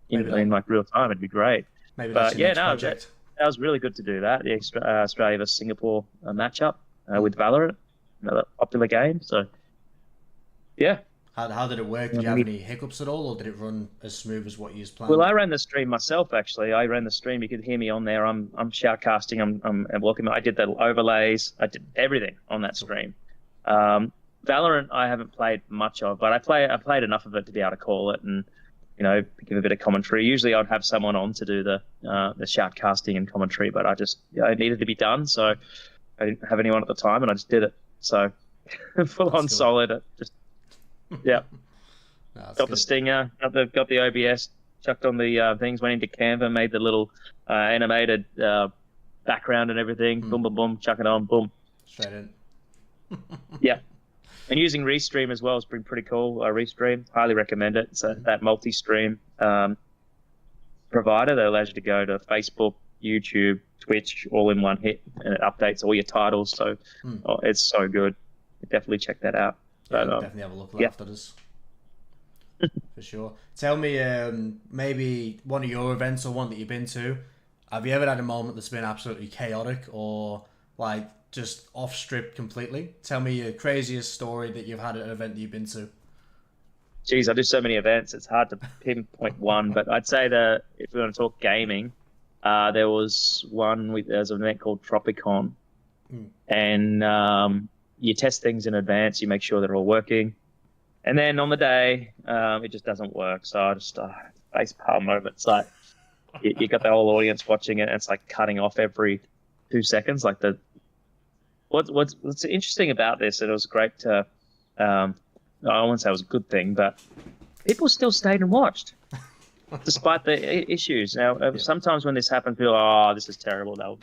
In like real time, it'd be great. Maybe that's your next project. That was really good to do that. The Australia versus Singapore matchup with Valorant, another popular game. So, yeah. How did it work? Did you have any hiccups at all, or did it run as smooth as what you planned? Well, I ran the stream myself. Actually, I ran the stream. You could hear me on there. I'm shoutcasting. I'm welcoming. I did the overlays. I did everything on that stream. Valorant, I haven't played much of, but I played enough of it to be able to call it and give a bit of commentary. Usually, I'd have someone on to do the shoutcasting and commentary, but it needed to be done, so I didn't have anyone at the time, and I just did it. So full on solid. Yeah. Got the stinger, got the OBS, chucked on the things, went into Canva, made the little animated background and everything. Boom, boom, boom, chuck it on, boom. Straight in. Yeah. And using Restream as well has been pretty cool. Restream, highly recommend it. So that multi-stream provider that allows you to go to Facebook, YouTube, Twitch, all in one hit, and it updates all your titles. So it's so good. Definitely check that out. Yeah, definitely have a look after this. For sure. Tell me, maybe one of your events or one that you've been to, have you ever had a moment that's been absolutely chaotic or like just off strip completely? Tell me your craziest story that you've had at an event that you've been to. Geez, I do so many events, it's hard to pinpoint one, but I'd say that if we want to talk gaming, there was an event called Tropicon, and you test things in advance, you make sure they're all working, and then on the day, it just doesn't work. So I just facepalm moments, like you got the whole audience watching it, and it's like cutting off every 2 seconds. Like what's interesting about this, and it was great to, I wouldn't say it was a good thing, but people still stayed and watched despite the issues. Now, sometimes when this happens, people are, this is terrible. They'll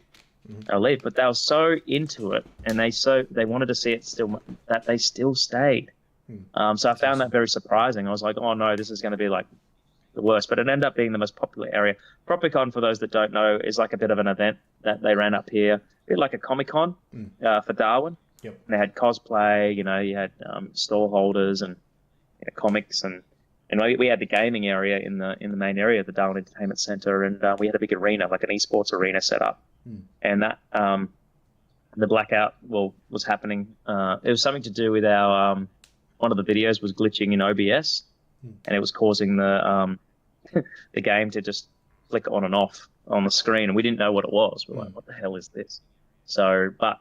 leave, but they were so into it, and they wanted to see it still, that they still stayed. So I found that very surprising. I was like, oh no, this is going to be like the worst, but it ended up being the most popular area. Tropicon, for those that don't know, is like a bit of an event that they ran up here, a bit like a Comic-Con for Darwin. Yep. And they had cosplay, you had stall holders and comics, and we had the gaming area in the main area of the Darwin Entertainment Centre, and we had a big arena, like an esports arena set up. And that the blackout was happening. It was something to do with our one of the videos was glitching in OBS, and it was causing the the game to just flick on and off on the screen, and we didn't know what it was. We're like, what the hell is this? So, but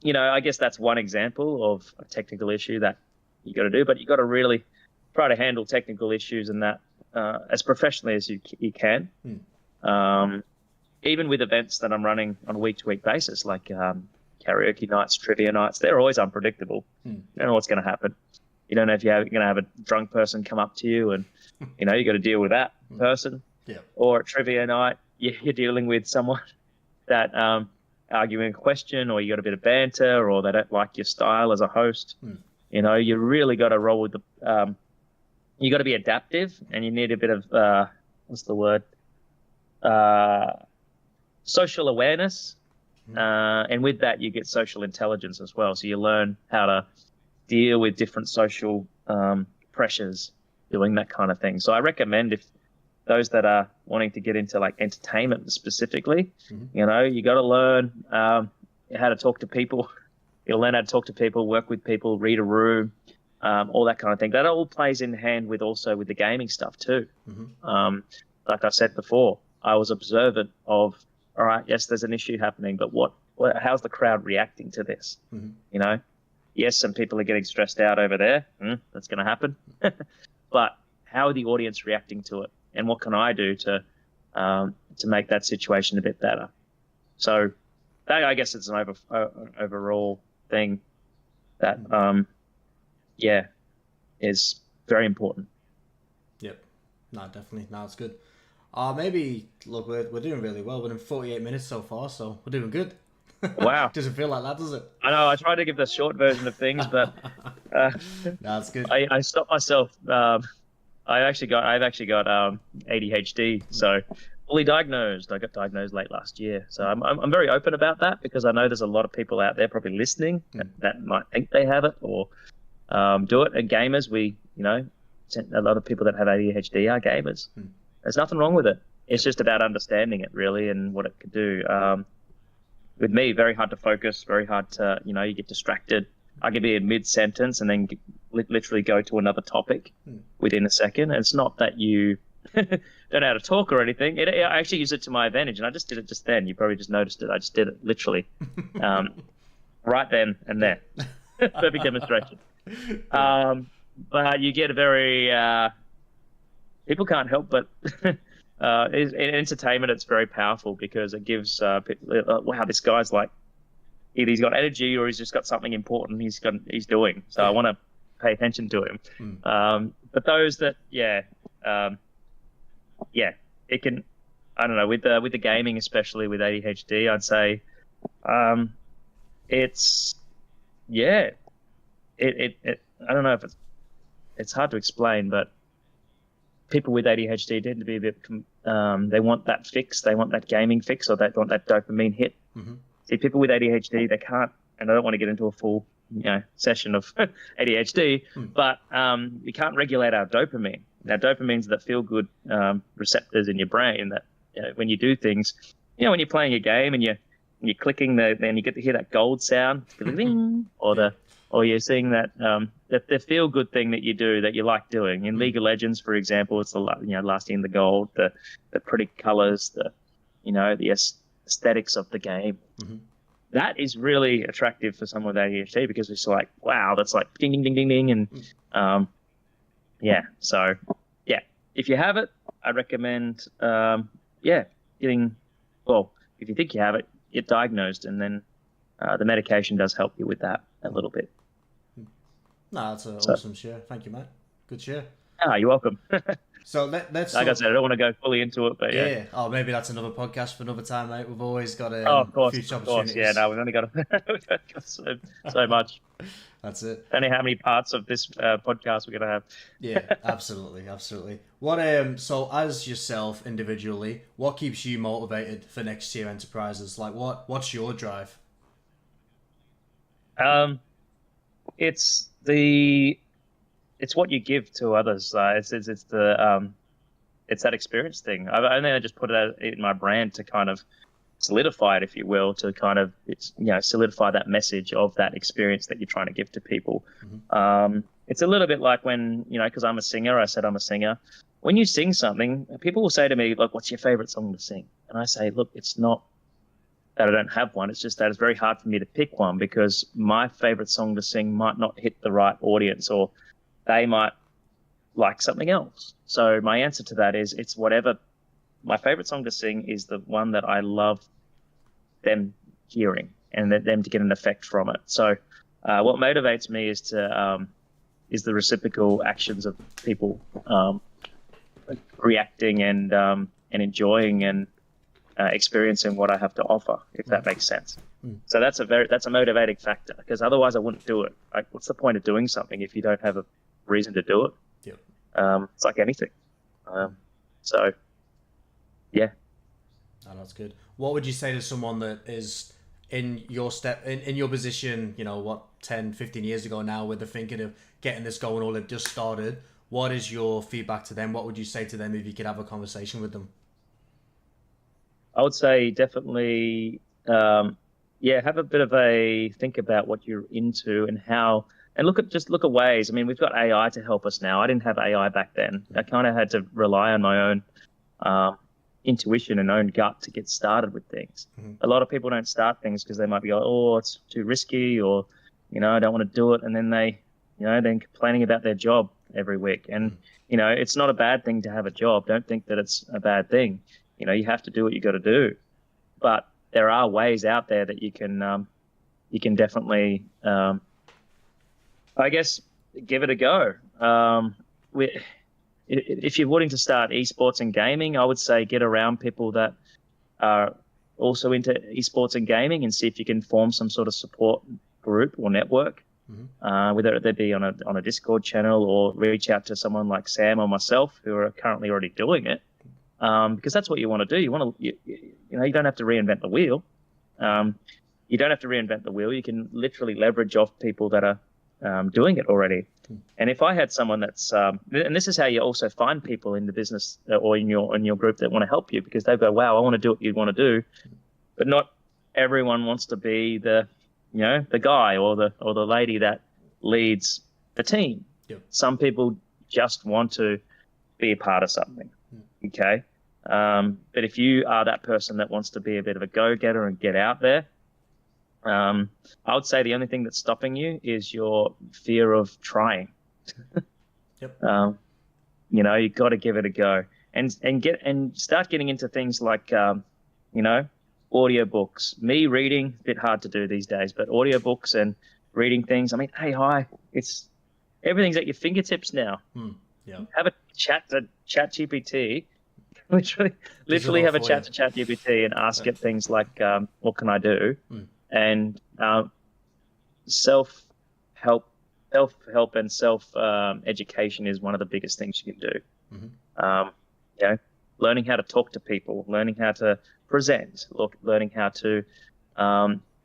I guess that's one example of a technical issue that you got to do, but you got to really try to handle technical issues and that as professionally as you can. Even with events that I'm running on a week-to-week basis, like karaoke nights, trivia nights, they're always unpredictable. You don't know what's going to happen. You don't know if you're going to have a drunk person come up to you and, you got to deal with that person. Yeah. Or at trivia night, you're dealing with someone that arguing a question, or you got a bit of banter, or they don't like your style as a host. You know, you really got to roll with the. You got to be adaptive, and you need a bit of what's the word? Social awareness, and with that you get social intelligence as well. So you learn how to deal with different social pressures, doing that kind of thing. So I recommend, if those that are wanting to get into like entertainment specifically, you know, you got to learn how to talk to people. You'll learn how to talk to people, work with people, read a room, all that kind of thing. That all plays in hand with also with the gaming stuff too. Like I said before, I was observant of, all right, yes, there's an issue happening, but how's the crowd reacting to this? You know, yes, some people are getting stressed out over there. That's going to happen. But how are the audience reacting to it? And what can I do to make that situation a bit better? So that, I guess, it's an overall thing that, is very important. Yep. No, definitely. No, it's good. Maybe, look, we're doing really well. We're in 48 minutes so far, so we're doing good. Wow. Doesn't feel like that, does it? I know. I try to give the short version of things, but that's good. I stopped myself. I've actually got ADHD, so fully diagnosed. I got diagnosed late last year, so I'm very open about that, because I know there's a lot of people out there probably listening that might think they have it or do it. And gamers, a lot of people that have ADHD are gamers. There's nothing wrong with it. It's just about understanding it, really, and what it could do. With me, very hard to focus, very hard to, you get distracted. I could be in mid-sentence and then literally go to another topic within a second. And it's not that you don't know how to talk or anything. I actually use it to my advantage, and I just did it just then. You probably just noticed it. I just did it literally right then and there. Perfect demonstration. But you get a very... people can't help but... in entertainment, it's very powerful, because it gives people, wow, this guy's like, either he's got energy or he's just got something important he's doing. So I want to pay attention to him. But those that, it can, I don't know, with the gaming, especially with ADHD, I'd say, it's, I don't know if it's hard to explain, but people with ADHD tend to be a bit, they want that fix, they want that gaming fix, or they want that dopamine hit. See, people with ADHD, they can't, and I don't want to get into a full, session of ADHD, but we can't regulate our dopamine. Now, dopamine's the feel-good receptors in your brain that, when you do things, when you're playing a game and you're clicking, then you get to hear that gold sound, or you're seeing that the feel-good thing that you do, that you like doing. In League of Legends, for example, it's the lasting the gold, the pretty colors, the aesthetics of the game. That is really attractive for someone with ADHD, because it's like, wow, that's like ding, ding, ding, ding, ding. And so, if you have it, I recommend, getting, well, if you think you have it, get diagnosed, and then the medication does help you with that a little bit. No, that's an awesome share. Thank you, mate. Good share. You're welcome. So let's. Like I said, I don't want to go fully into it, but yeah. Oh, maybe that's another podcast for another time, mate. We've always got of course, future of course. opportunities. Yeah, no, we've only got, we've got so much. That's it. I don't know how many parts of this podcast we're gonna have. Yeah, absolutely. What so as yourself individually, what keeps you motivated for next tier enterprises? Like, what's your drive? It's what you give to others. It's that experience thing. I just put it in my brand to kind of solidify it, if you will, to kind of solidify that message of that experience that you're trying to give to people. It's a little bit like when, because I'm a singer. I said I'm a singer. When you sing something, people will say to me, "Look, what's your favorite song to sing?" And I say, "Look, it's not that I don't have one. It's just that it's very hard for me to pick one, because my favorite song to sing might not hit the right audience, or they might like something else." So my answer to that is, it's whatever. My favorite song to sing is the one that I love them hearing, and them to get an effect from it. So what motivates me is the reciprocal actions of people reacting and enjoying and experiencing what I have to offer, if that makes sense. So that's a motivating factor, because otherwise I wouldn't do it. Like, what's the point of doing something if you don't have a reason to do it? It's like anything. So, yeah. Oh, that's good. What would you say to someone that is in your in your position, 10, 15 years ago now, where they're thinking of getting this going or they've just started? What is your feedback to them? What would you say to them if you could have a conversation with them? I would say definitely, have a bit of a think about what you're into and how, and look at ways. I mean, we've got AI to help us now. I didn't have AI back then. I kind of had to rely on my own intuition and own gut to get started with things. A lot of people don't start things because they might be like, oh, it's too risky, or, I don't want to do it. And then then complaining about their job every week. And, it's not a bad thing to have a job. Don't think that it's a bad thing. You have to do what you got to do. But there are ways out there that you can definitely, I guess, give it a go. If you're wanting to start esports and gaming, I would say get around people that are also into esports and gaming, and see if you can form some sort of support group or network, whether they be on a Discord channel, or reach out to someone like Sam or myself who are currently already doing it, because that's what you want to do. You want to, you don't have to reinvent the wheel. You don't have to reinvent the wheel. You can literally leverage off people that are doing it already. And if I had someone that's, and this is how you also find people in the business or in your group that want to help you, because they go, wow, I want to do what you want to do, but not everyone wants to be the guy or the lady that leads the team. Some people just want to be a part of something. Okay. But if you are that person that wants to be a bit of a go-getter and get out there, I would say the only thing that's stopping you is your fear of trying. You got to give it a go, and start getting into things like, audiobooks. Me reading, a bit hard to do these days, but audiobooks and reading things. I mean, everything's at your fingertips now. Have a chat to ChatGPT. Literally have a chat to ChatGPT and ask it things like, what can I do? And self-help and self-education is one of the biggest things you can do. Learning how to talk to people, learning how to present, learning how to,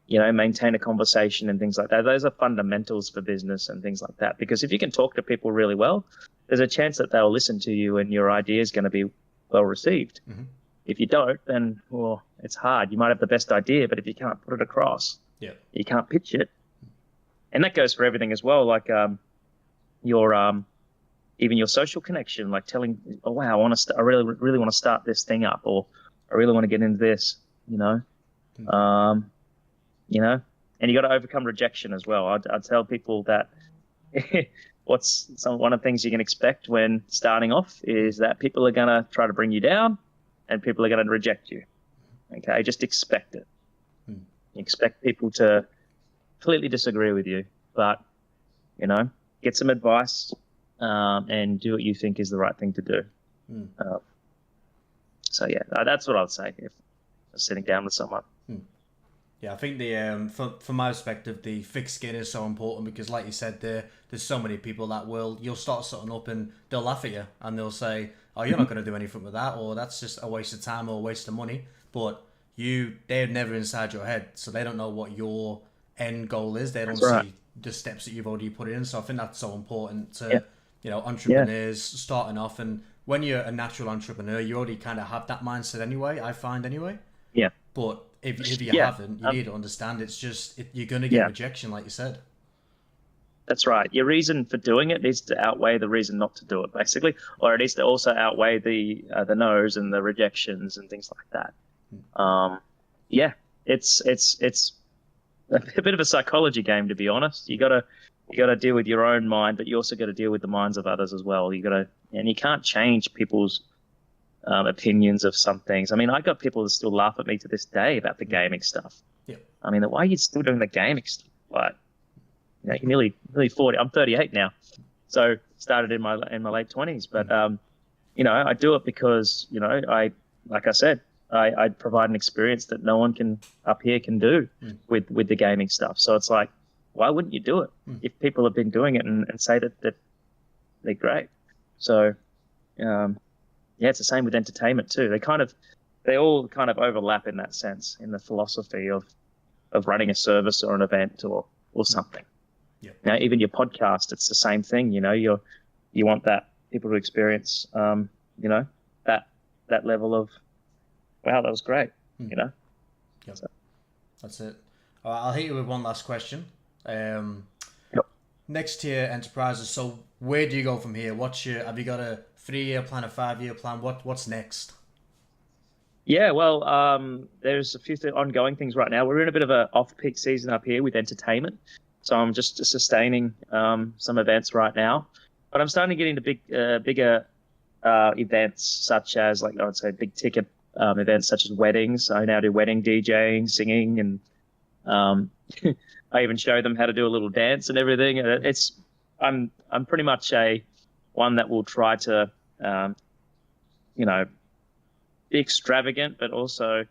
maintain a conversation and things like that. Those are fundamentals for business and things like that. Because if you can talk to people really well, there's a chance that they'll listen to you and your idea is going to be well received. If you don't, then, well, it's hard. You might have the best idea, but if you can't put it across, you can't pitch it. And that goes for everything as well, like your even your social connection, like telling, oh wow, I really want to start this thing up, or I really want to get into this, and you got to overcome rejection as well. I tell people that one of the things you can expect when starting off is that people are going to try to bring you down, and people are going to reject you. Okay, just expect it. Expect people to completely disagree with you, but get some advice and do what you think is the right thing to do. So yeah, that's what I would say if I was sitting down with someone. Yeah, I think the from my perspective, the thick skin is so important, because, like you said, there's so many people that you'll start something up and they'll laugh at you and they'll say, "Oh, you're not going to do anything with that," or "That's just a waste of time or a waste of money." But they're never inside your head, so they don't know what your end goal is. They don't see the steps that you've already put in. So I think that's so important to entrepreneurs starting off. And when you're a natural entrepreneur, you already kind of have that mindset anyway. I find anyway. Yeah. But if you haven't, you need to understand it's just you're going to get rejection, like you said. That's right. Your reason for doing it needs to outweigh the reason not to do it, basically, or it needs to also outweigh the no's and the rejections and things like that. It's a bit of a psychology game, to be honest. You gotta deal with your own mind, but you also got to deal with the minds of others as well. And you can't change people's opinions of some things. I mean, I got people that still laugh at me to this day about the gaming stuff. I mean, why are you still doing the gaming stuff? Like, you're nearly 40. I'm 38 now, so started in my late 20s. But I do it because like I said, I provide an experience that no one can up here can do with the gaming stuff. So it's like, why wouldn't you do it if people have been doing it and say that they're great? So it's the same with entertainment too. They all kind of overlap in that sense, in the philosophy of running a service or an event or something. Yeah. Now, even your podcast, it's the same thing. You know, you want that people to experience, that level of, wow, that was great. You know. Yep. So. That's it. All right, I'll hit you with one last question. Next tier enterprises. So where do you go from here? Have you got a 3-year plan, a 5-year plan? What's next? Yeah, well, there's a few ongoing things right now. We're in a bit of an off-peak season up here with entertainment. So I'm just sustaining some events right now. But I'm starting to get into bigger events, such as, like, I would say, big ticket events such as weddings. I now do wedding DJing, singing, and I even show them how to do a little dance and everything. I'm pretty much one that will try to be extravagant, but also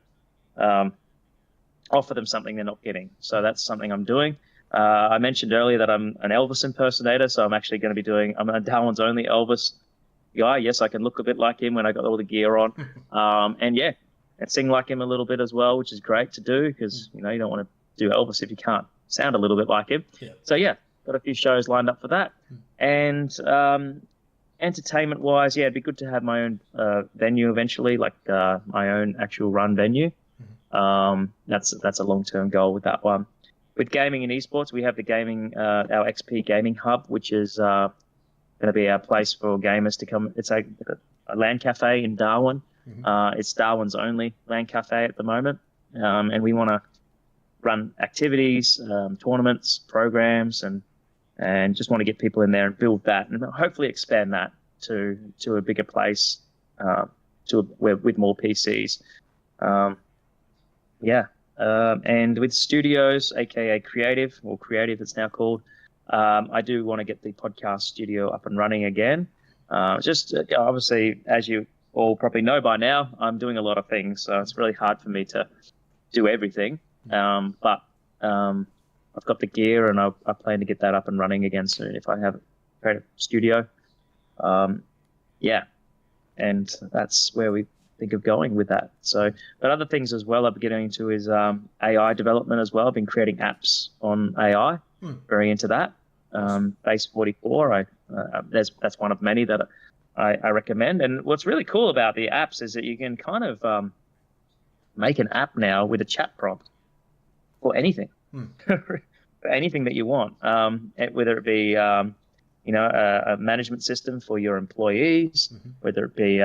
offer them something they're not getting. So that's something I'm doing. I mentioned earlier that I'm an Elvis impersonator, so I'm actually going to be I'm a Darwin's only Elvis guy. Yes, I can look a bit like him when I got all the gear on, and sing like him a little bit as well, which is great to do because you don't want to do Elvis if you can't sound a little bit like him. Yeah. So got a few shows lined up for that, and entertainment wise, it'd be good to have my own venue eventually, like my own actual run venue. That's a long-term goal with that one. With gaming and esports, we have the gaming, our XP Gaming Hub, which is going to be our place for gamers to come. It's a LAN cafe in Darwin. It's Darwin's only LAN cafe at the moment, and we want to run activities, tournaments, programs, and just want to get people in there and build that, and hopefully expand that to a bigger place, with more PCs. And with studios, aka Creative, or Creative it's now called, I do want to get the podcast studio up and running again. Obviously, as you all probably know by now, I'm doing a lot of things, so it's really hard for me to do everything. But I've got the gear, and I plan to get that up and running again soon if I have a creative studio. And that's where we think of going with that. So, but other things as well I've been getting into is AI development as well. I've been creating apps on AI, very into that. Base 44, that's one of many that I recommend. And what's really cool about the apps is that you can kind of make an app now with a chat prompt for anything, for anything that you want, whether it be a management system for your employees, whether it be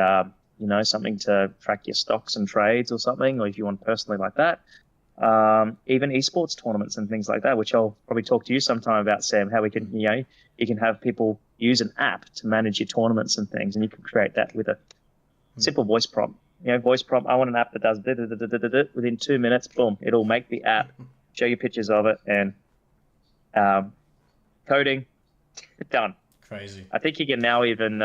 something to track your stocks and trades or something, or if you want personally like that. Even esports tournaments and things like that, which I'll probably talk to you sometime about, Sam, how we can, you can have people use an app to manage your tournaments and things, and you can create that with a simple voice prompt. Voice prompt, I want an app that does within 2 minutes, boom, it'll make the app, show you pictures of it, and coding, done. Crazy. I think you can now even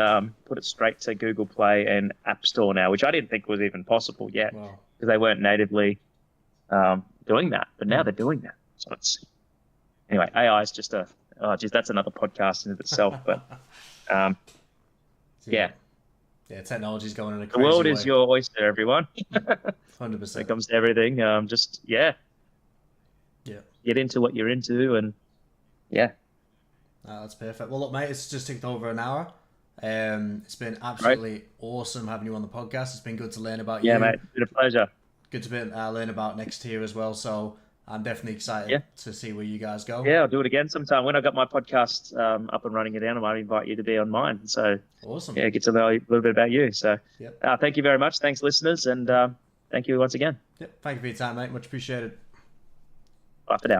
put it straight to Google Play and App Store now, which I didn't think was even possible yet, because they weren't natively doing that, but now they're doing that. So anyway, AI is just that's another podcast in itself. But technology's going in a crazy the world way. is your oyster, everyone. 100%. When it comes to everything, get into what you're into, and that's perfect. Well, look, mate, it's just ticked over an hour. It's been absolutely awesome having you on the podcast. It's been good to learn about you. Yeah, mate, it's been a pleasure. Good to learn about next tier as well. So I'm definitely excited to see where you guys go. Yeah, I'll do it again sometime. When I got my podcast up and running again, I might invite you to be on mine. So awesome. Yeah, get to know a little bit about you. So thank you very much. Thanks, listeners, and thank you once again. Thank you for your time, mate. Much appreciated. Bye for now.